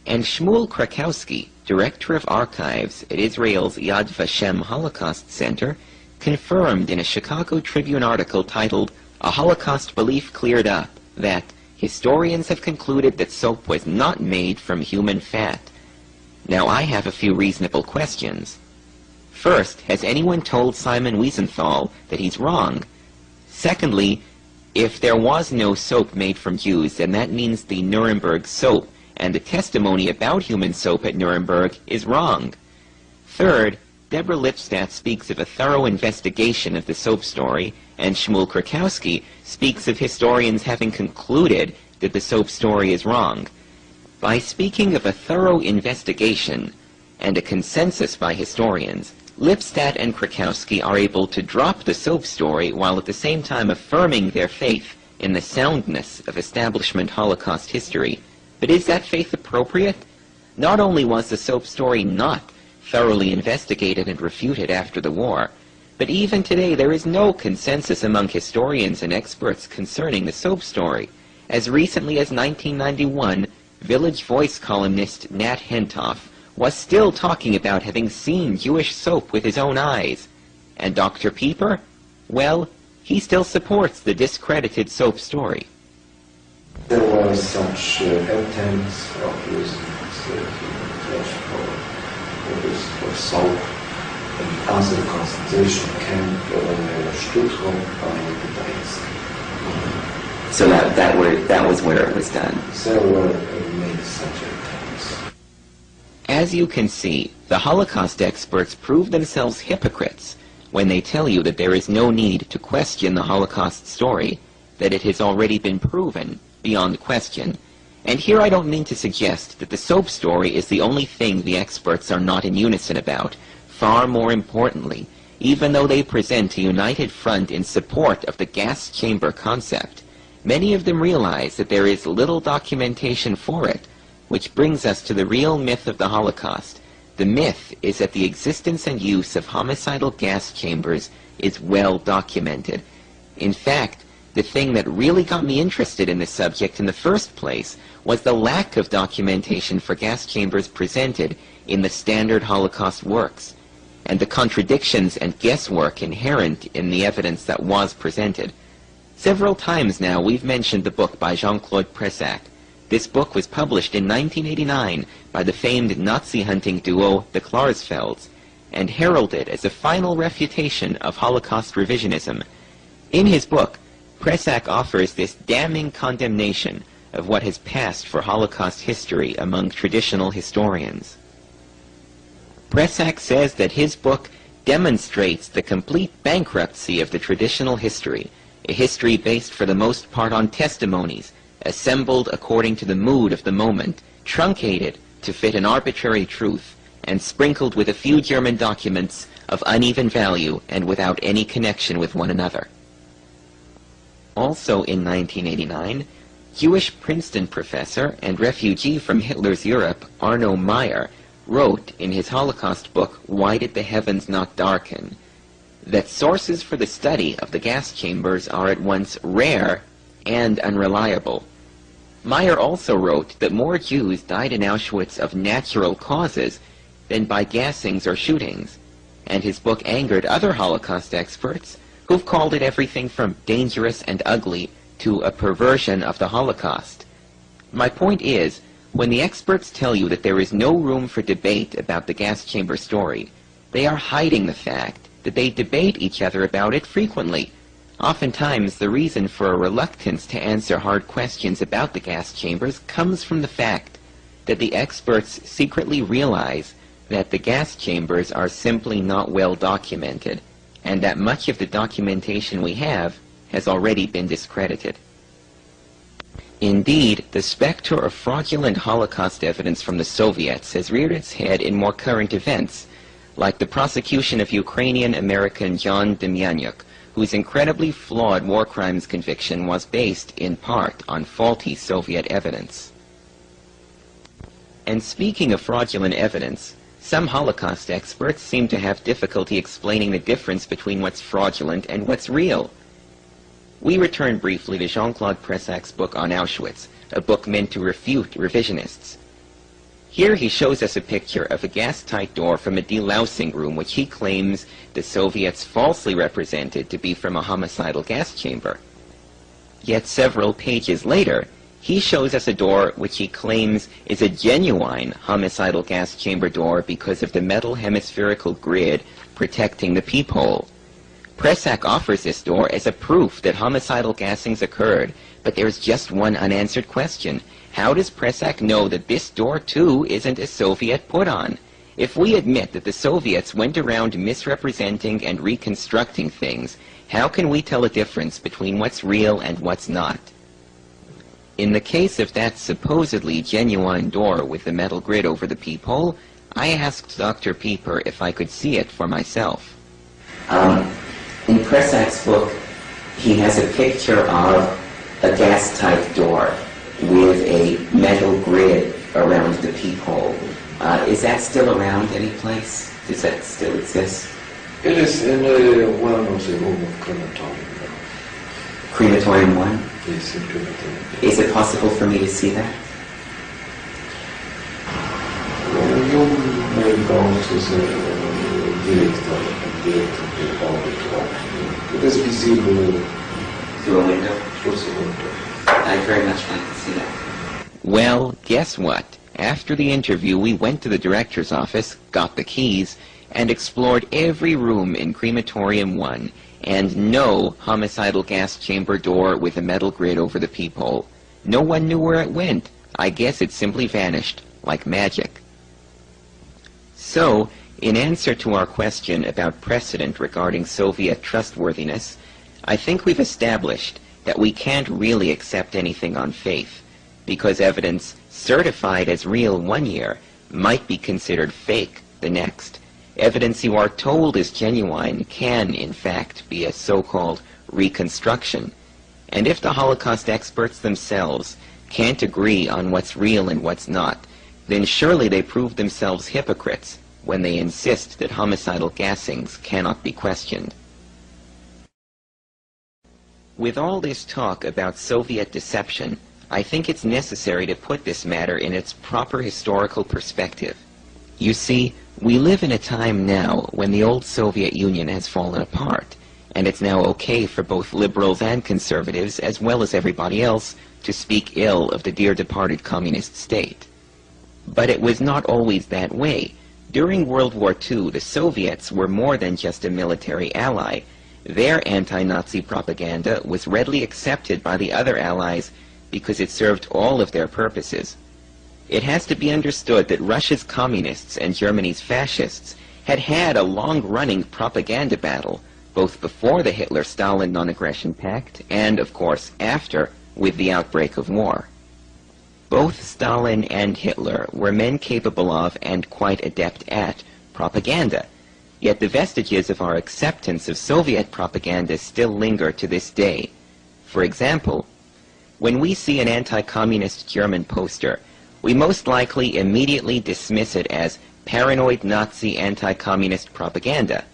And Shmuel Krakowski, director of archives at Israel's Yad Vashem Holocaust Center, confirmed in a Chicago Tribune article titled "A Holocaust Belief Cleared Up" that historians have concluded that soap was not made from human fat. Now I have a few reasonable questions. First, has anyone told Simon Wiesenthal that he's wrong? Secondly, if there was no soap made from Jews, then that means the Nuremberg soap and the testimony about human soap at Nuremberg is wrong. Third, Deborah Lipstadt speaks of a thorough investigation of the soap story, and Shmuel Krakowski speaks of historians having concluded that the soap story is wrong. By speaking of a thorough investigation and a consensus by historians, Lipstadt and Krakowski are able to drop the soap story while at the same time affirming their faith in the soundness of establishment Holocaust history. But is that faith appropriate? Not only was the soap story not thoroughly investigated and refuted after the war, but even today there is no consensus among historians and experts concerning the soap story. As recently as 1991, Village Voice columnist Nat Hentoff was still talking about having seen Jewish soap with his own eyes. And Dr. Pieper? Well, he still supports the discredited soap story. There were such attempts of using human flesh for soap in other concentration camp Stuttgart by the Danes. So that was where it was done. There were many such attempts. As you can see, the Holocaust experts prove themselves hypocrites when they tell you that there is no need to question the Holocaust story, that it has already been proven beyond question. And here I don't mean to suggest that the soap story is the only thing the experts are not in unison about. Far more importantly, even though they present a united front in support of the gas chamber concept, many of them realize that there is little documentation for it, which brings us to the real myth of the Holocaust. The myth is that the existence and use of homicidal gas chambers is well documented. In fact, the thing that really got me interested in this subject in the first place was the lack of documentation for gas chambers presented in the standard Holocaust works, and the contradictions and guesswork inherent in the evidence that was presented. Several times now we've mentioned the book by Jean-Claude Pressac. This book was published in 1989 by the famed Nazi hunting duo the Klarsfelds, and heralded as a final refutation of Holocaust revisionism. In his book, Pressac offers this damning condemnation of what has passed for Holocaust history among traditional historians. Pressac says that his book demonstrates the complete bankruptcy of the traditional history, a history based for the most part on testimonies, assembled according to the mood of the moment, truncated to fit an arbitrary truth, and sprinkled with a few German documents of uneven value and without any connection with one another. Also in 1989, Jewish Princeton professor and refugee from Hitler's Europe, Arno Meyer, wrote in his Holocaust book, Why Did the Heavens Not Darken?, that sources for the study of the gas chambers are at once rare and unreliable. Meyer also wrote that more Jews died in Auschwitz of natural causes than by gassings or shootings, and his book angered other Holocaust experts who've called it everything from dangerous and ugly to a perversion of the Holocaust. My point is, when the experts tell you that there is no room for debate about the gas chamber story, they are hiding the fact that they debate each other about it frequently. Oftentimes, the reason for a reluctance to answer hard questions about the gas chambers comes from the fact that the experts secretly realize that the gas chambers are simply not well documented, and that much of the documentation we have has already been discredited. Indeed, the specter of fraudulent Holocaust evidence from the Soviets has reared its head in more current events, like the prosecution of Ukrainian-American John Demyanyuk, whose incredibly flawed war crimes conviction was based, in part, on faulty Soviet evidence. And speaking of fraudulent evidence, some Holocaust experts seem to have difficulty explaining the difference between what's fraudulent and what's real. We return briefly to Jean-Claude Pressac's book on Auschwitz, a book meant to refute revisionists. Here he shows us a picture of a gas-tight door from a delousing room which he claims the Soviets falsely represented to be from a homicidal gas chamber. Yet several pages later, he shows us a door which he claims is a genuine homicidal gas chamber door because of the metal hemispherical grid protecting the peephole. Pressac offers this door as a proof that homicidal gassings occurred, but there's just one unanswered question. How does Pressac know that this door, too, isn't a Soviet put-on? If we admit that the Soviets went around misrepresenting and reconstructing things, how can we tell a difference between what's real and what's not? In the case of that supposedly genuine door with the metal grid over the peephole, I asked Dr. Pieper if I could see it for myself. In Pressac's book, he has a picture of a gas-tight door with a metal grid around the peephole. Is that still around any place? Does that still exist? It is in one of the room of crematorium. Crematorium 1? Yes, in crematorium. Is it possible for me to see that? You may go to the director and the auditor. It is visible through a window? Through the window. I'd very much like to see that. Well, guess what? After the interview, we went to the director's office, got the keys, and explored every room in Crematorium 1, and no homicidal gas chamber door with a metal grid over the peephole. No one knew where it went. I guess it simply vanished, like magic. So, in answer to our question about precedent regarding Soviet trustworthiness, I think we've established that we can't really accept anything on faith, because evidence certified as real one year might be considered fake the next. Evidence you are told is genuine can, in fact, be a so-called reconstruction. And if the Holocaust experts themselves can't agree on what's real and what's not, then surely they prove themselves hypocrites when they insist that homicidal gassings cannot be questioned. With all this talk about Soviet deception, I think it's necessary to put this matter in its proper historical perspective. You see, we live in a time now when the old Soviet Union has fallen apart, and it's now okay for both liberals and conservatives, as well as everybody else, to speak ill of the dear departed communist state. But it was not always that way. During World War II, the Soviets were more than just a military ally. Their anti-Nazi propaganda was readily accepted by the other allies because it served all of their purposes. It has to be understood that Russia's communists and Germany's fascists had had a long-running propaganda battle, both before the Hitler-Stalin non-aggression pact and, of course, after, with the outbreak of war. Both Stalin and Hitler were men capable of, and quite adept at, propaganda. Yet the vestiges of our acceptance of Soviet propaganda still linger to this day. For example, when we see an anti-communist German poster, we most likely immediately dismiss it as paranoid Nazi anti-communist propaganda.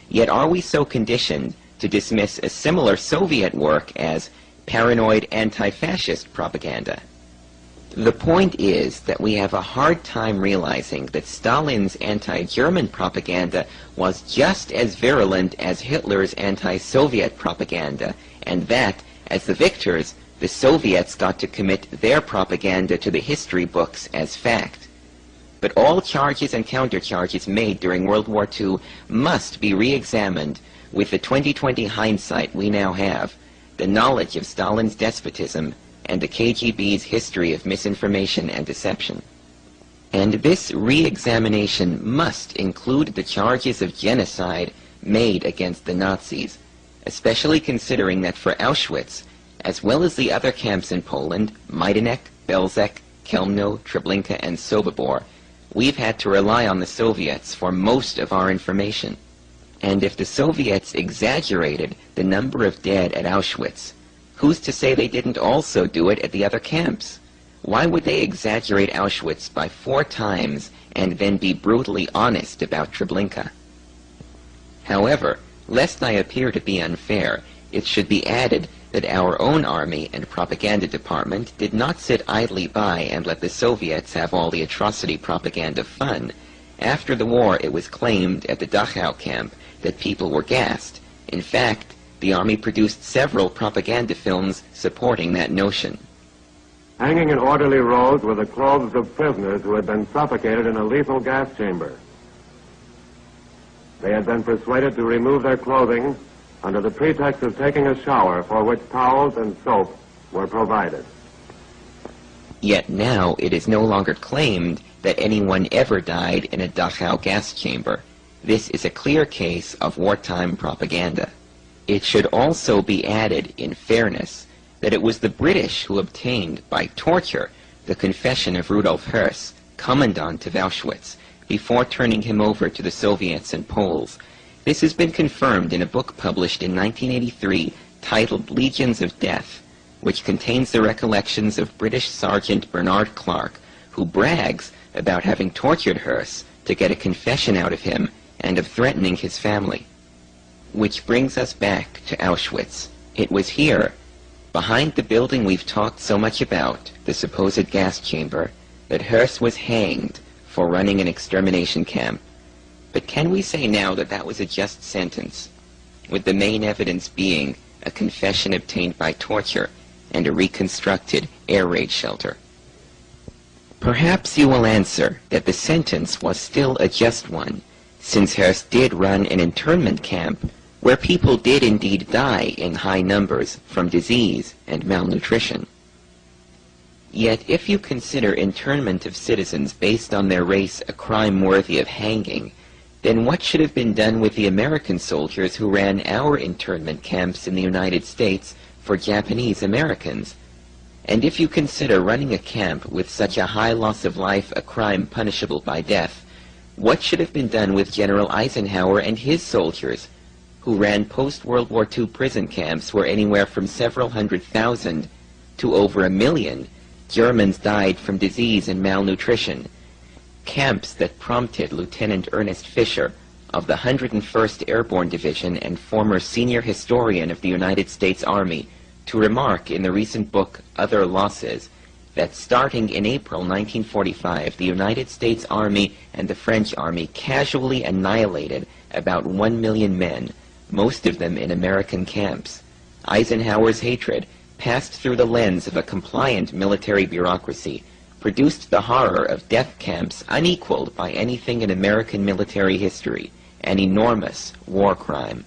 Yet are we so conditioned to dismiss a similar Soviet work as paranoid anti-fascist propaganda? The point is that we have a hard time realizing that Stalin's anti-German propaganda was just as virulent as Hitler's anti-Soviet propaganda, and that, as the victors, the Soviets got to commit their propaganda to the history books as fact. But all charges and countercharges made during World War II must be re-examined with the 20/20 hindsight we now have, the knowledge of Stalin's despotism, and the KGB's history of misinformation and deception. And this re-examination must include the charges of genocide made against the Nazis, especially considering that for Auschwitz, as well as the other camps in Poland, Majdanek, Belzec, Chełmno, Treblinka, and Sobibor, we've had to rely on the Soviets for most of our information. And if the Soviets exaggerated the number of dead at Auschwitz, who's to say they didn't also do it at the other camps? Why would they exaggerate Auschwitz by 4 times and then be brutally honest about Treblinka? However, lest I appear to be unfair, it should be added that our own army and propaganda department did not sit idly by and let the Soviets have all the atrocity propaganda fun. After the war, it was claimed at the Dachau camp that people were gassed. In fact, the army produced several propaganda films supporting that notion. Hanging in orderly rows were the clothes of prisoners who had been suffocated in a lethal gas chamber. They had been persuaded to remove their clothing under the pretext of taking a shower, for which towels and soap were provided. Yet now it is no longer claimed that anyone ever died in a Dachau gas chamber. This is a clear case of wartime propaganda. It should also be added, in fairness, that it was the British who obtained, by torture, the confession of Rudolf Höss, commandant of Auschwitz, before turning him over to the Soviets and Poles. This has been confirmed in a book published in 1983 titled Legions of Death, which contains the recollections of British Sergeant Bernard Clark, who brags about having tortured Höss to get a confession out of him and of threatening his family. Which brings us back to Auschwitz. It was here, behind the building we've talked so much about, the supposed gas chamber, that Höss was hanged for running an extermination camp. But can we say now that that was a just sentence, with the main evidence being a confession obtained by torture and a reconstructed air raid shelter? Perhaps you will answer that the sentence was still a just one, since Höss did run an internment camp where people did indeed die in high numbers from disease and malnutrition. Yet if you consider internment of citizens based on their race a crime worthy of hanging, then what should have been done with the American soldiers who ran our internment camps in the United States for Japanese Americans? And if you consider running a camp with such a high loss of life a crime punishable by death, what should have been done with General Eisenhower and his soldiers, who ran post-World War II prison camps where anywhere from several 100,000 to over 1 million Germans died from disease and malnutrition, camps that prompted Lieutenant Ernest Fisher of the 101st Airborne Division and former senior historian of the United States Army to remark in the recent book Other Losses that starting in April 1945, the United States Army and the French Army casually annihilated about 1 million men, most of them in American camps. Eisenhower's hatred, passed through the lens of a compliant military bureaucracy, produced the horror of death camps unequaled by anything in American military history, an enormous war crime.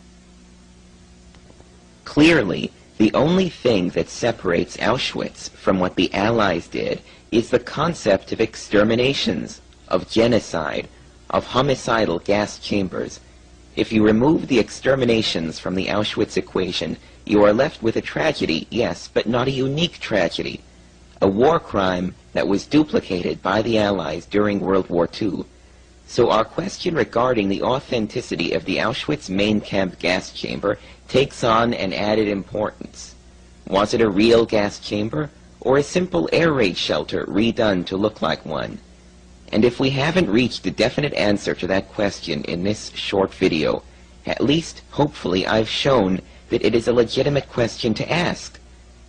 Clearly, the only thing that separates Auschwitz from what the Allies did is the concept of exterminations, of genocide, of homicidal gas chambers. If you remove the exterminations from the Auschwitz equation, you are left with a tragedy, yes, but not a unique tragedy. A war crime that was duplicated by the Allies during World War II. So our question regarding the authenticity of the Auschwitz main camp gas chamber takes on an added importance. Was it a real gas chamber, or a simple air raid shelter redone to look like one? And if we haven't reached a definite answer to that question in this short video, at least, hopefully, I've shown that it is a legitimate question to ask.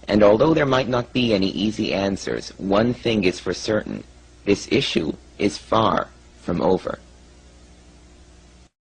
And although there might not be any easy answers, one thing is for certain: this issue is far from over.